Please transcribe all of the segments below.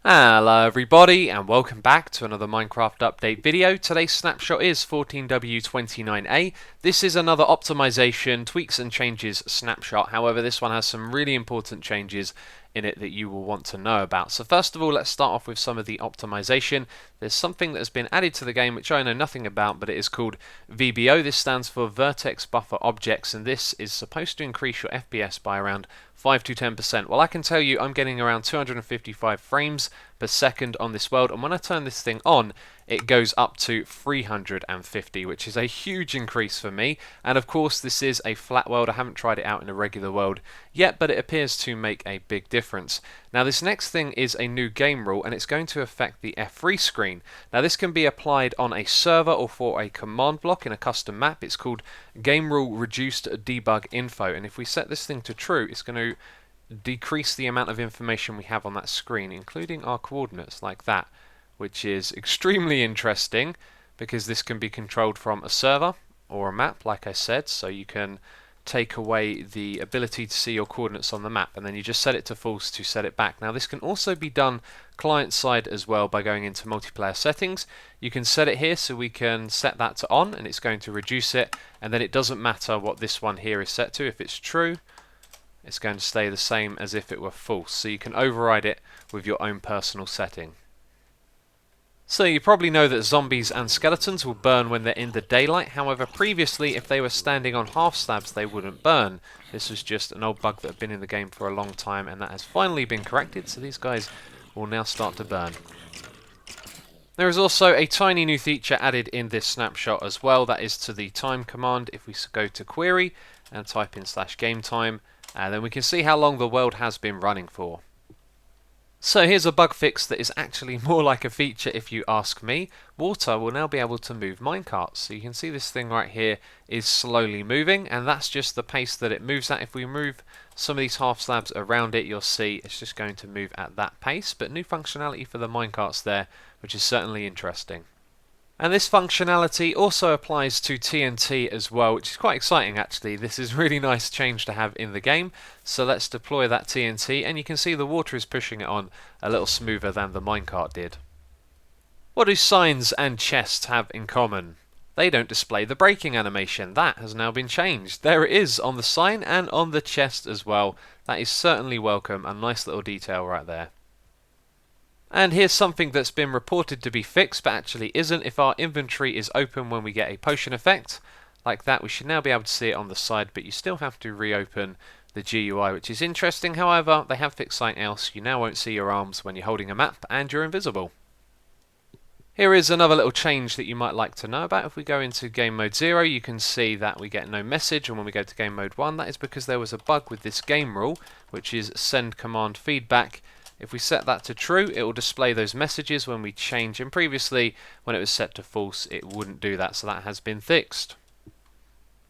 Hello everybody and welcome back to another Minecraft update video. Today's snapshot is 14w29a. This is another optimization, tweaks and changes snapshot. However, this one has some really important changes in it that you will want to know about. So first of all, let's start off with some of the optimization. There's something that has been added to the game which I know nothing about, but it is called VBO. This stands for Vertex Buffer Objects, and this is supposed to increase your FPS by around 5 to 10%. Well, I can tell you I'm getting around 255 frames per second on this world, and when I turn this thing on, it goes up to 350, which is a huge increase for me. And of course, this is a flat world. I haven't tried it out in a regular world yet, but it appears to make a big difference. Now, this next thing is a new game rule, and it's going to affect the F3 screen. Now, this can be applied on a server or for a command block in a custom map. It's called Game Rule Reduced Debug Info, and if we set this thing to true, it's going to decrease the amount of information we have on that screen, including our coordinates, like that, which is extremely interesting because this can be controlled from a server or a map, like I said, so you can take away the ability to see your coordinates on the map, and then you just set it to false to set it back. Now, this can also be done client side as well by going into multiplayer settings. You can set it here, so we can set that to on, and it's going to reduce it, and then it doesn't matter what this one here is set to. If it's true, it's going to stay the same as if it were false, so you can override it with your own personal setting. So you probably know that zombies and skeletons will burn when they're in the daylight. However, previously, if they were standing on half slabs, they wouldn't burn. This was just an old bug that had been in the game for a long time, and that has finally been corrected, so these guys will now start to burn. There is also a tiny new feature added in this snapshot as well. That is to the time command. If we go to query and type in /gametime, then we can see how long the world has been running for. So here's a bug fix that is actually more like a feature if you ask me. Water will now be able to move minecarts. So you can see this thing right here is slowly moving, and that's just the pace that it moves at. If we move some of these half slabs around it, you'll see it's just going to move at that pace, but new functionality for the minecarts there, which is certainly interesting. And this functionality also applies to TNT as well, which is quite exciting actually. This is a really nice change to have in the game. So let's deploy that TNT, and you can see the water is pushing it on a little smoother than the minecart did. What do signs and chests have in common? They don't display the breaking animation. That has now been changed. There it is on the sign and on the chest as well. That is certainly welcome, a nice little detail right there. And here's something that's been reported to be fixed but actually isn't. If our inventory is open when we get a potion effect like that, we should now be able to see it on the side, but you still have to reopen the GUI, which is interesting. However, they have fixed something else. You now won't see your arms when you're holding a map, and you're invisible. Here is another little change that you might like to know about. If we go into game mode 0, you can see that we get no message, and when we go to game mode 1, that is because there was a bug with this game rule, which is send command feedback. If we set that to true, it will display those messages when we change, and previously when it was set to false it wouldn't do that, so that has been fixed.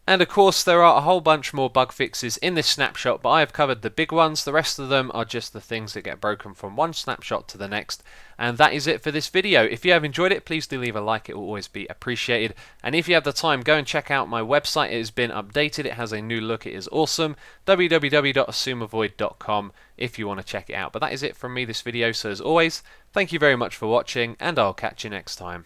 And of course there are a whole bunch more bug fixes in this snapshot, but I have covered the big ones. The rest of them are just the things that get broken from one snapshot to the next. And that is it for this video. If you have enjoyed it, please do leave a like, it will always be appreciated. And if you have the time, go and check out my website. It has been updated, it has a new look, it is awesome. www.assumeavoid.com if you want to check it out. But that is it from me this video, so as always, thank you very much for watching, and I'll catch you next time.